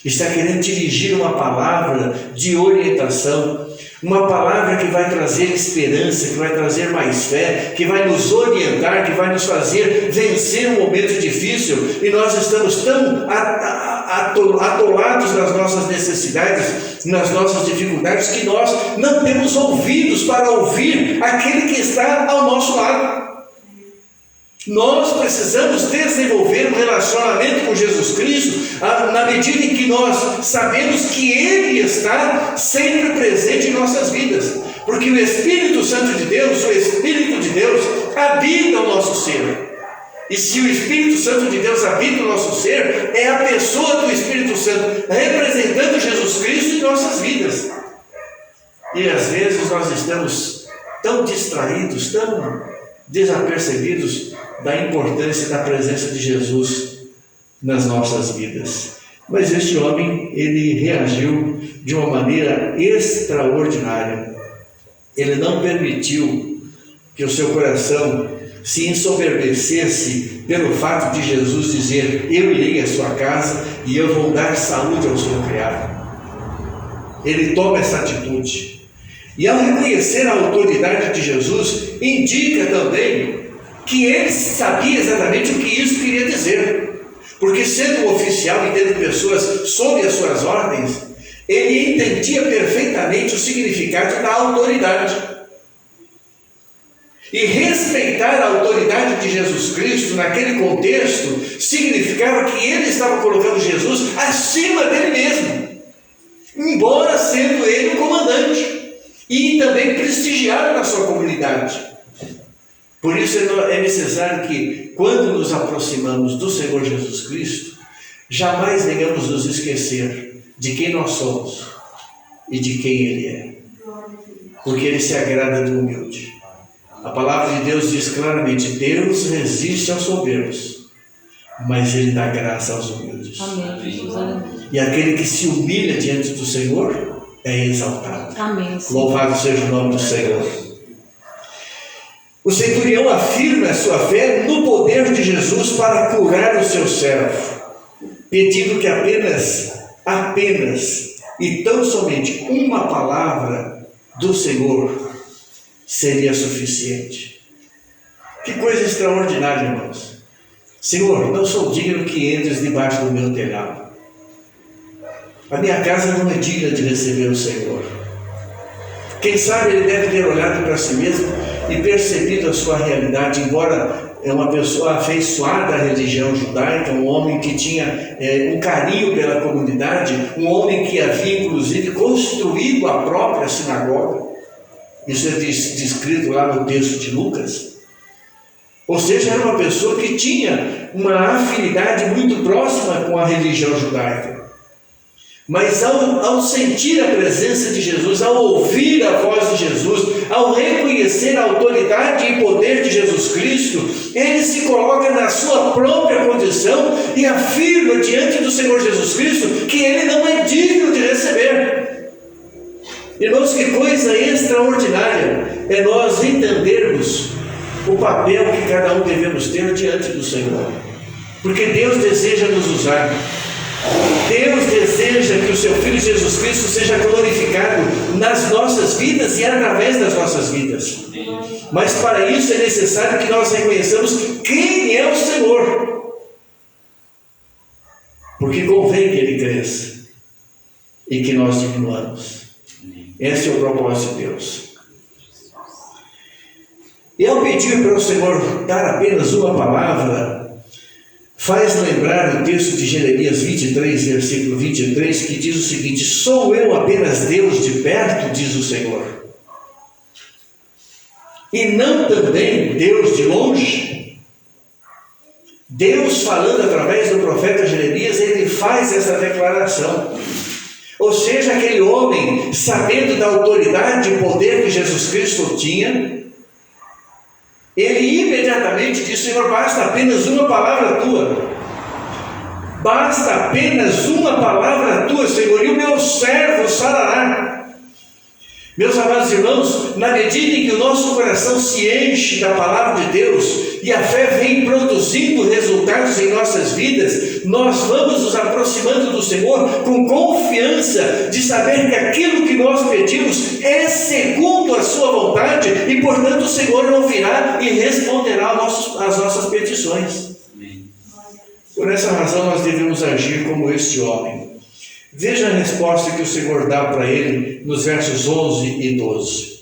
S2: está querendo dirigir uma palavra de orientação, uma palavra que vai trazer esperança, que vai trazer mais fé, que vai nos orientar, que vai nos fazer vencer um momento difícil, e nós estamos tão atolados nas nossas necessidades, nas nossas dificuldades, que nós não temos ouvidos para ouvir aquele que está ao nosso lado. Nós precisamos desenvolver um relacionamento com Jesus Cristo na medida em que nós sabemos que Ele está sempre presente em nossas vidas, porque o Espírito Santo de Deus, o Espírito de Deus habita o nosso ser. E se o Espírito Santo de Deus habita o nosso ser, é a pessoa do Espírito Santo representando Jesus Cristo em nossas vidas. E às vezes nós estamos tão distraídos, tão desapercebidos da importância da presença de Jesus nas nossas vidas. Mas este homem, ele reagiu de uma maneira extraordinária. Ele não permitiu que o seu coração se ensoberbecesse pelo fato de Jesus dizer: eu irei à sua casa e eu vou dar saúde ao seu criado. Ele toma essa atitude. E ao reconhecer a autoridade de Jesus, indica também que ele sabia exatamente o que isso queria dizer. Porque sendo um oficial e tendo pessoas sob as suas ordens, ele entendia perfeitamente o significado da autoridade. E respeitar a autoridade de Jesus Cristo naquele contexto significava que ele estava colocando Jesus acima dele mesmo, embora sendo ele o comandante e também prestigiado na sua comunidade. Por isso é necessário que, quando nos aproximamos do Senhor Jesus Cristo, jamais venhamos nos esquecer de quem nós somos e de quem Ele é, porque Ele se agrada do humilde. A palavra de Deus diz claramente: Deus resiste aos soberbos, mas Ele dá graça aos humildes.
S1: Amém, Jesus.
S2: E aquele que se humilha diante do Senhor é exaltado.
S1: Amém.
S2: Louvado seja o nome do Senhor. O centurião afirma a sua fé no poder de Jesus para curar o seu servo, pedindo que apenas e tão somente uma palavra do Senhor seria suficiente. Que coisa extraordinária, irmãos. Senhor, não sou digno que entres debaixo do meu telhado. A minha casa não é digna de receber o Senhor. Quem sabe ele deve ter olhado para si mesmo e percebido a sua realidade, embora é uma pessoa afeiçoada à religião judaica, um homem que tinha um carinho pela comunidade, um homem que havia inclusive construído a própria sinagoga. Isso é descrito lá no texto de Lucas. Ou seja, era uma pessoa que tinha uma afinidade muito próxima com a religião judaica. Mas ao sentir a presença de Jesus, ao ouvir a voz de Jesus, ao reconhecer a autoridade e poder de Jesus Cristo, ele se coloca na sua própria condição e afirma diante do Senhor Jesus Cristo que ele não é digno de receber. Irmãos, que coisa extraordinária é nós entendermos o papel que cada um devemos ter diante do Senhor. Porque Deus deseja nos usar. Deus deseja que o seu Filho Jesus Cristo seja glorificado nas nossas vidas e através das nossas vidas. Mas para isso é necessário que nós reconheçamos quem é o Senhor. Porque convém que Ele cresça e que nós diminuamos. Esse é o propósito de Deus. E ao pedir para o Senhor dar apenas uma palavra, faz lembrar o texto de Jeremias 23, versículo 23, que diz o seguinte: sou eu apenas Deus de perto, diz o Senhor, e não também Deus de longe? Deus, falando através do profeta Jeremias, ele faz essa declaração. Ou seja, aquele homem, sabendo da autoridade e poder que Jesus Cristo tinha, ele imediatamente disse: Senhor, basta apenas uma palavra tua. Basta apenas uma palavra tua, Senhor, e o meu servo sarará. Meus amados irmãos, na medida em que o nosso coração se enche da palavra de Deus e a fé vem produzindo resultados em nossas vidas, nós vamos nos aproximando do Senhor com confiança de saber que aquilo que nós pedimos é segundo a sua vontade e, portanto, o Senhor ouvirá e responderá às nossas petições. Por essa razão nós devemos agir como este homem. Veja a resposta que o Senhor dá para ele nos versos 11 e 12.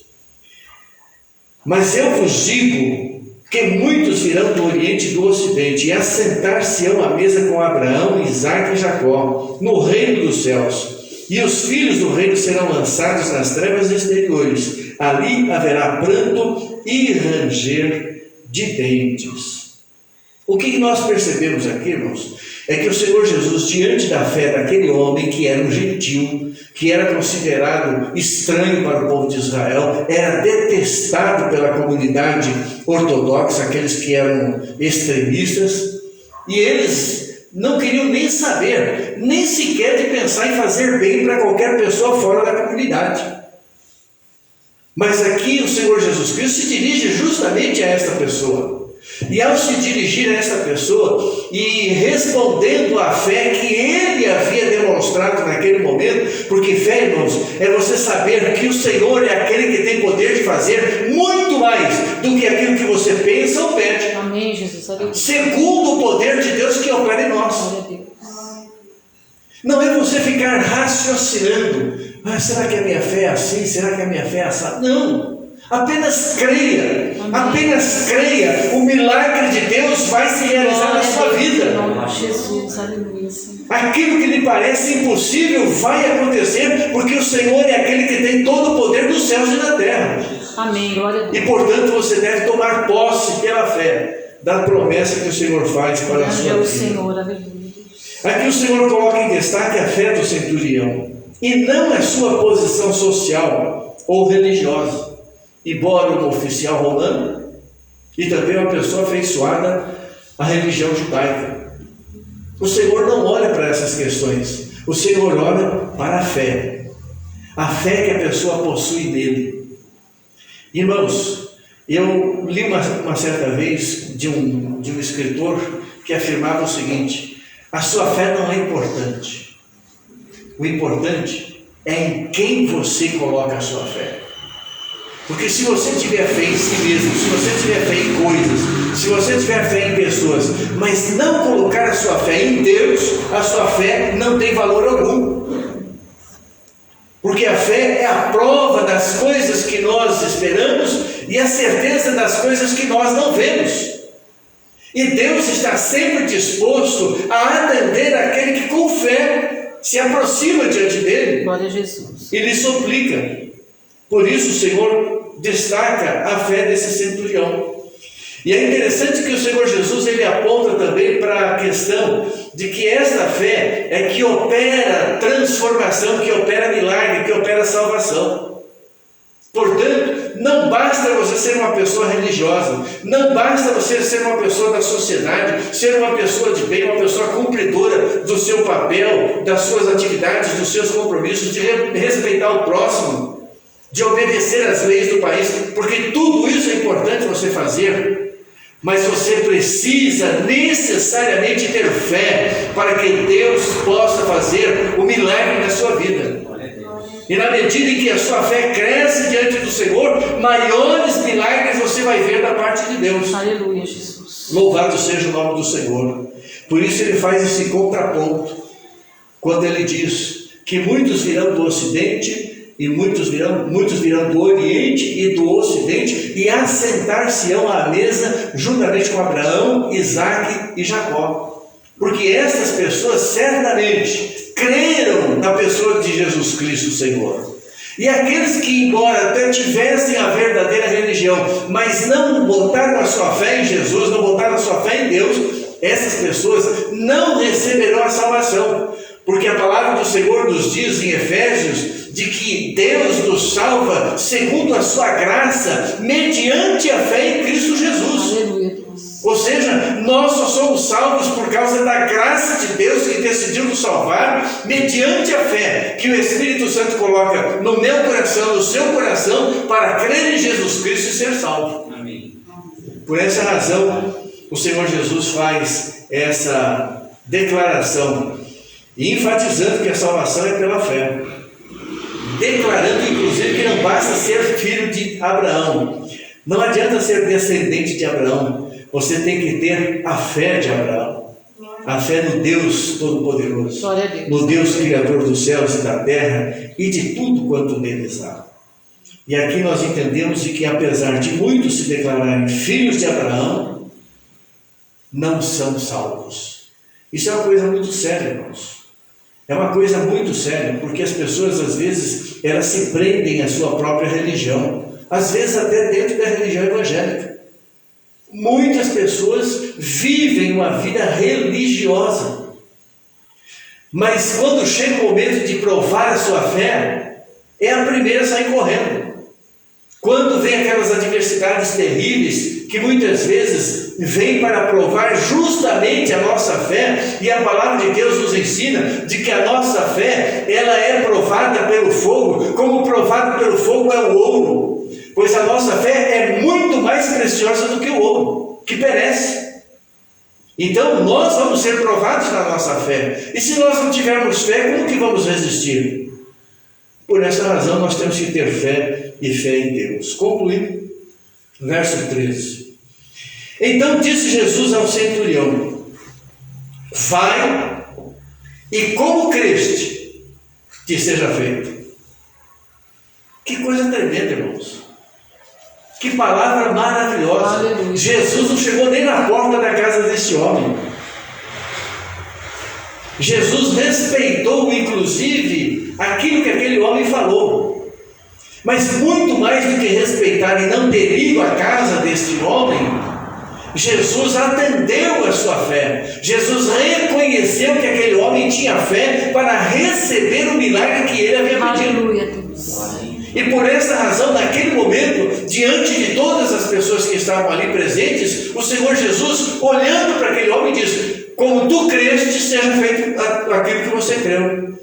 S2: Mas eu vos digo que muitos virão do Oriente e do Ocidente e assentar-se-ão à mesa com Abraão, Isaque e Jacó no reino dos céus. E os filhos do reino serão lançados nas trevas exteriores. Ali haverá pranto e ranger de dentes. O que nós percebemos aqui, irmãos, é que o Senhor Jesus, diante da fé daquele homem que era um gentil, que era considerado estranho para o povo de Israel, era detestado pela comunidade ortodoxa, aqueles que eram extremistas, e eles não queriam nem saber, nem sequer de pensar em fazer bem para qualquer pessoa fora da comunidade. Mas aqui o Senhor Jesus Cristo se dirige justamente a esta pessoa. E ao se dirigir a essa pessoa e respondendo à fé que ele havia demonstrado naquele momento, porque fé, irmãos, é você saber que o Senhor é aquele que tem poder de fazer muito mais do que aquilo que você pensa ou pede.
S1: Amém, Jesus. Aleluia.
S2: Segundo o poder de Deus que opera em nós.
S1: Glória a Deus.
S2: Não é você ficar raciocinando. Será que a minha fé é assim? Será que a minha fé é assim? Não. Apenas creia.
S1: Amém.
S2: Apenas creia. O milagre de Deus vai se realizar na sua vida.
S1: Em nome de Jesus. Aleluia. Senhor.
S2: Aquilo que lhe parece impossível vai acontecer, porque o Senhor é aquele que tem todo o poder dos céus e da terra.
S1: Amém. Glória a
S2: E
S1: Deus.
S2: portanto você deve tomar posse pela fé da promessa que o Senhor faz para a
S1: Grande
S2: sua
S1: é o
S2: vida.
S1: Senhor. Aleluia.
S2: Aqui o Senhor coloca em destaque a fé do centurião, e não a sua posição social ou religiosa, embora um oficial romano e também uma pessoa afeiçoada à religião judaica. O Senhor não olha para essas questões, o Senhor olha para a fé que a pessoa possui nele. Irmãos, eu li uma certa vez de um escritor que afirmava o seguinte: a sua fé não é importante. O importante é em quem você coloca a sua fé. Porque se você tiver fé em si mesmo, se você tiver fé em coisas, se você tiver fé em pessoas, mas não colocar a sua fé em Deus, a sua fé não tem valor algum. Porque a fé é a prova das coisas que nós esperamos e a certeza das coisas que nós não vemos. E Deus está sempre disposto a atender aquele que com fé se aproxima diante dele.
S1: Glória a Jesus.
S2: E lhe suplica. Por isso o Senhor destaca a fé desse centurião. E é interessante que o Senhor Jesus ele aponta também para a questão de que esta fé é que opera transformação, que opera milagre, que opera salvação. Portanto, não basta você ser uma pessoa religiosa, não basta você ser uma pessoa da sociedade, ser uma pessoa de bem, uma pessoa cumpridora do seu papel, das suas atividades, dos seus compromissos, de respeitar o próximo, de obedecer às leis do país, porque tudo isso é importante você fazer, mas você precisa necessariamente ter fé para que Deus possa fazer o milagre na sua vida. E na medida em que a sua fé cresce diante do Senhor, maiores milagres você vai ver da parte de Deus.
S1: Aleluia, Jesus.
S2: Louvado seja o nome do Senhor. Por isso ele faz esse contraponto, quando ele diz que muitos virão do Ocidente, e muitos virão do Oriente e do Ocidente, e assentar-se-ão à mesa juntamente com Abraão, Isaque e Jacó. Porque essas pessoas certamente creram na pessoa de Jesus Cristo, Senhor. E aqueles que, embora até tivessem a verdadeira religião, mas não botaram a sua fé em Jesus, não botaram a sua fé em Deus, essas pessoas não receberão a salvação. Porque a palavra do Senhor nos diz em Efésios de que Deus nos salva segundo a sua graça, mediante a fé em Cristo Jesus.
S1: Aleluia, Deus.
S2: Ou seja, nós só somos salvos por causa da graça de Deus que decidiu nos salvar, mediante a fé que o Espírito Santo coloca no meu coração, no seu coração, para crer em Jesus Cristo e ser salvo.
S3: Amém.
S2: Por essa razão, o Senhor Jesus faz essa declaração, enfatizando que a salvação é pela fé, declarando inclusive que não basta ser filho de Abraão, não adianta ser descendente de Abraão, você tem que ter a fé de Abraão, a fé no Deus Todo-Poderoso,
S1: Glória a Deus.
S2: no Deus Criador dos céus e da terra e de tudo quanto neles há. E aqui nós entendemos de que apesar de muitos se declararem filhos de Abraão, não são salvos. Isso é uma coisa muito séria, irmãos. É uma coisa muito séria, porque as pessoas às vezes elas se prendem à sua própria religião, às vezes até dentro da religião evangélica. Muitas pessoas vivem uma vida religiosa, mas quando chega o momento de provar a sua fé, é a primeira a sair correndo. Quando vem aquelas adversidades terríveis, que muitas vezes vêm para provar justamente a nossa fé, e a palavra de Deus nos ensina de que a nossa fé, ela é provada pelo fogo, como provado pelo fogo é o ouro, pois a nossa fé é muito mais preciosa do que o ouro. que perece. Então nós vamos ser provados na nossa fé. E se nós não tivermos fé, como que vamos resistir? Por essa razão nós temos que ter fé e fé em Deus. Concluindo, verso 13. Então disse Jesus ao centurião: vai, e como creste, que seja feito. Que coisa tremenda, irmãos. Que palavra maravilhosa.
S1: Aleluia.
S2: Jesus não chegou nem na porta da casa desse homem. Jesus respeitou, inclusive, aquilo que aquele homem falou. Mas muito mais do que respeitar e não ter ido à casa deste homem, Jesus atendeu a sua fé. Jesus reconheceu que aquele homem tinha fé para receber o milagre que ele havia pedido.
S1: Aleluia, Deus.
S2: E por essa razão, naquele momento, diante de todas as pessoas que estavam ali presentes, o Senhor Jesus, olhando para aquele homem, diz: como tu creste, seja feito aquilo que você creu.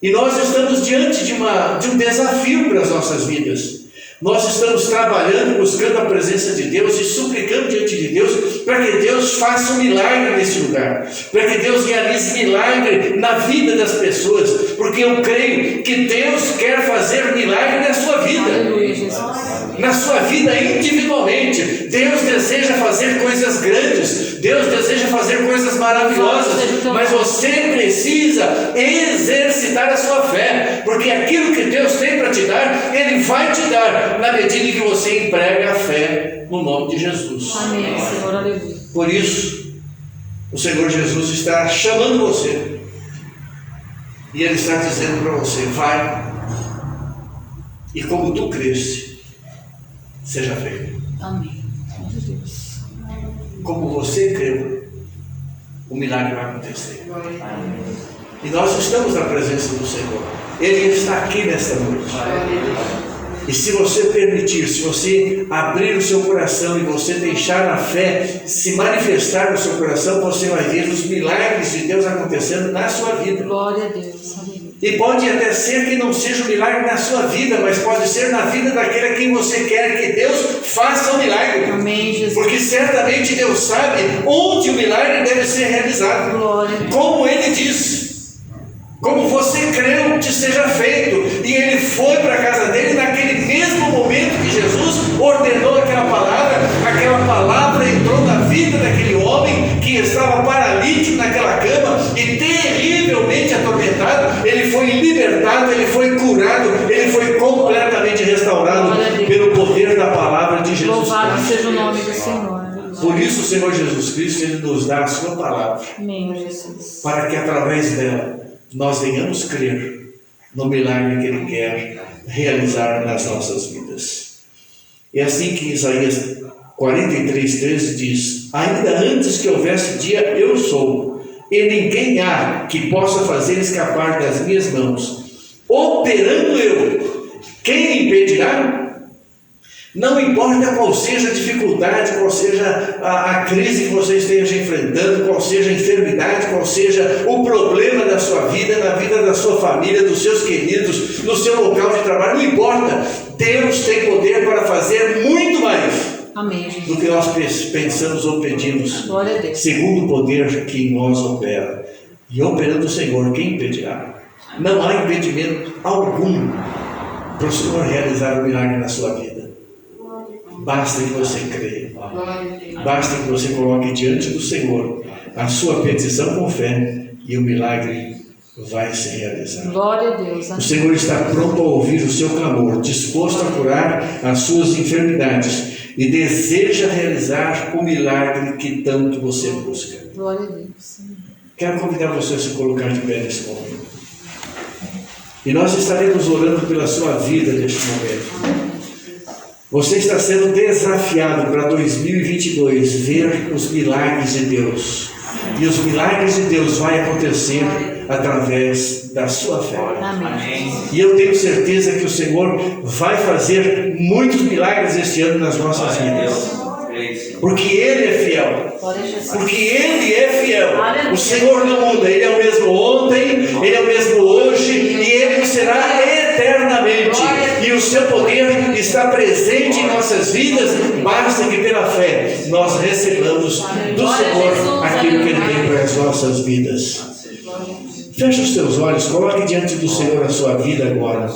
S2: E nós estamos diante de um desafio para as nossas vidas. Nós estamos trabalhando, buscando a presença de Deus e suplicando diante de Deus para que Deus faça um milagre nesse lugar, para que Deus realize milagre na vida das pessoas, porque eu creio que Deus quer fazer milagre na sua vida.
S1: Aleluia, Jesus.
S2: Na sua vida individualmente. Deus deseja fazer coisas grandes, Deus deseja fazer coisas maravilhosas, mas você precisa exercitar a sua fé, porque aquilo que Deus tem para te dar, Ele vai te dar na medida em que você emprega a fé no nome de Jesus.
S1: Amém, Senhor, aleluia.
S2: Por isso, o Senhor Jesus está chamando você, e Ele está dizendo para você: vai, e como tu creste, seja feito.
S1: Amém. Glória a Deus.
S2: Como você creu, o milagre vai acontecer. E nós estamos na presença do Senhor. Ele está aqui nesta noite. E se você permitir, se você abrir o seu coração e você deixar a fé se manifestar no seu coração, você vai ver os milagres de Deus acontecendo na sua vida.
S1: Glória a Deus. Aleluia.
S2: E pode até ser que não seja um milagre na sua vida, mas pode ser na vida daquele a quem você quer que Deus faça o milagre.
S1: Amém, Jesus.
S2: Porque certamente Deus sabe onde o milagre deve ser realizado.
S1: Glória a Deus.
S2: Como Ele disse, como você creu, te seja feito. E ele foi para a casa dele naquele mesmo momento que Jesus ordenou aquela palavra entrou na vida daquele homem que estava paralítico naquela cama e terrivelmente atormentado. Ele foi libertado, ele foi curado, ele foi completamente restaurado pelo poder da palavra de Jesus
S1: Louvado
S2: Cristo.
S1: seja o nome do Senhor.
S2: Por isso o Senhor Jesus Cristo, Ele nos dá a sua palavra,
S1: Amém, Jesus.
S2: para que através dela nós venhamos crer no milagre que Ele quer realizar nas nossas vidas. É assim que Isaías 43:13 diz: ainda antes que houvesse dia, eu sou, e ninguém há que possa fazer escapar das minhas mãos. Operando eu, quem impedirá? Não importa qual seja a dificuldade, qual seja a crise que você esteja enfrentando, qual seja a enfermidade, qual seja o problema da sua vida, na vida da sua família, dos seus queridos, no seu local de trabalho, não importa. Deus tem poder para fazer muito mais
S1: Amém, Jesus.
S2: do que nós pensamos ou pedimos,
S1: Glória a Deus.
S2: segundo o poder que em nós opera. E operando o Senhor, quem impedirá? Não há impedimento algum para o Senhor realizar o milagre na sua vida. Basta que você creia, basta que você coloque diante do Senhor a sua petição com fé e o milagre vai se realizar.
S1: Glória a Deus.
S2: O
S1: Amém.
S2: Senhor está pronto a ouvir o seu clamor, disposto a curar as suas enfermidades e deseja realizar o milagre que tanto você busca.
S1: Glória a Deus.
S2: Quero convidar você a se colocar de pé nesse momento. E nós estaremos orando pela sua vida neste momento. Você está sendo desafiado para 2022 ver os milagres de Deus. E os milagres de Deus vão acontecer através da sua fé.
S1: Amém.
S2: E eu tenho certeza que o Senhor vai fazer muitos milagres este ano nas nossas vidas. Porque Ele é fiel.
S1: Glória a Jesus.
S2: Porque Ele é fiel.
S1: Aleluia.
S2: O Senhor não muda. Ele é o mesmo ontem, Ele é o mesmo hoje e Ele será eternamente. eternamente. E o seu poder está presente em nossas vidas. Basta que pela fé nós recebamos do Senhor aquilo que Ele tem para as nossas vidas. Feche os seus olhos, coloque diante do Senhor a sua vida agora.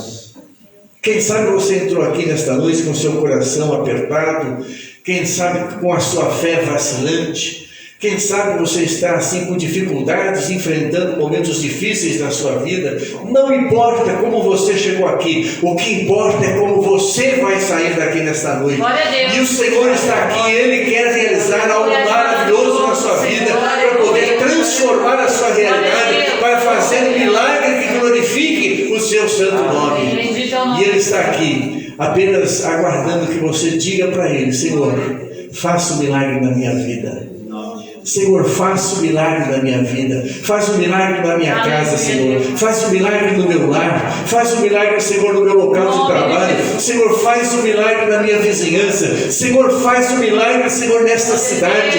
S2: Quem sabe você entrou aqui nesta noite com seu coração apertado, quem sabe com a sua fé vacilante, quem sabe você está assim com dificuldades, enfrentando momentos difíceis na sua vida. Não importa como você chegou aqui, o que importa é como você vai sair daqui nesta noite. E o Senhor está aqui, Ele quer realizar algo maravilhoso na sua vida, para poder transformar a sua realidade, para fazer um milagre que glorifique o seu santo nome. E Ele está aqui, apenas aguardando que você diga para Ele: Senhor, faça um milagre na minha vida. Senhor, faça um milagre na minha vida, faz um milagre na minha casa, Senhor, faz um milagre no meu lar, faz um milagre, Senhor, no meu local de trabalho, Senhor, faz um milagre na minha vizinhança, Senhor, faz um milagre, Senhor, nesta cidade.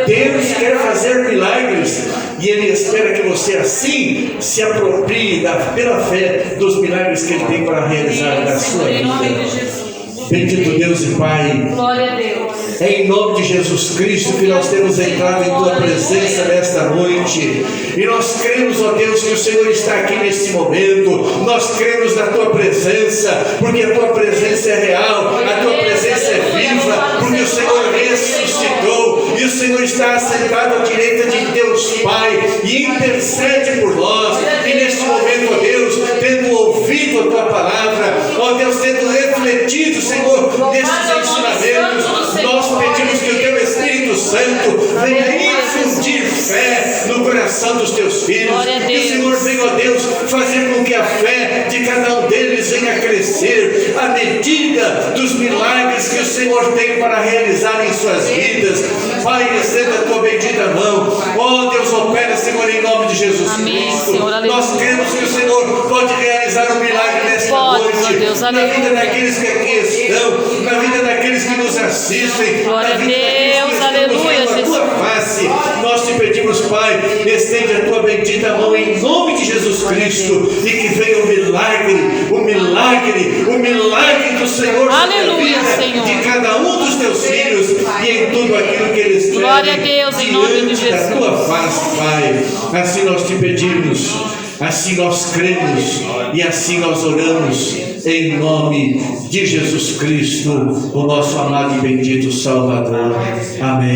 S2: Deus quer fazer milagres e Ele espera que você assim se aproprie pela fé dos milagres que Ele tem para realizar na sua vida. Bendito Deus e Pai,
S3: glória a Deus.
S2: É em nome de Jesus Cristo que nós temos entrado em Tua presença nesta noite. E nós cremos, ó Deus, que o Senhor está aqui neste momento. Nós cremos na Tua presença, porque a Tua presença é real, a Tua presença é viva, porque o Senhor ressuscitou e o Senhor está assentado à direita de Deus Pai e intercede por nós. E neste momento, ó Deus, tendo ouvido a Tua palavra, ó Deus, tendo refletido, Senhor, nesses ensinamentos, nós pedimos que o Teu Espírito Santo venha infundir fé no coração dos Teus filhos. Que o Senhor venha, ó Deus, fazer com que a fé de cada um deles venha crescer à medida dos milagres que o Senhor tem para realizar em suas vidas. Pai, estenda a Tua bendita mão. Ó Deus, opera, Senhor, em nome de Jesus Cristo. Nós cremos que o Senhor pode realizar um milagre nesta noite, na vida daqueles que aqui estão, na vida daqueles que nos assistem,
S3: glória
S2: na vida daqueles que estão vendo a Tua face. Nós te pedimos, Pai, estende a Tua bendita mão em nome de Jesus Cristo e que venha o milagre do Senhor sobre a vida de cada um dos Teus filhos e em tudo aquilo que eles pedem.
S3: Glória a Deus, em nome de Jesus.
S2: Da Tua face, Pai. Assim nós te pedimos, assim nós cremos e assim nós oramos em nome de Jesus Cristo, o nosso amado e bendito Salvador. Amém.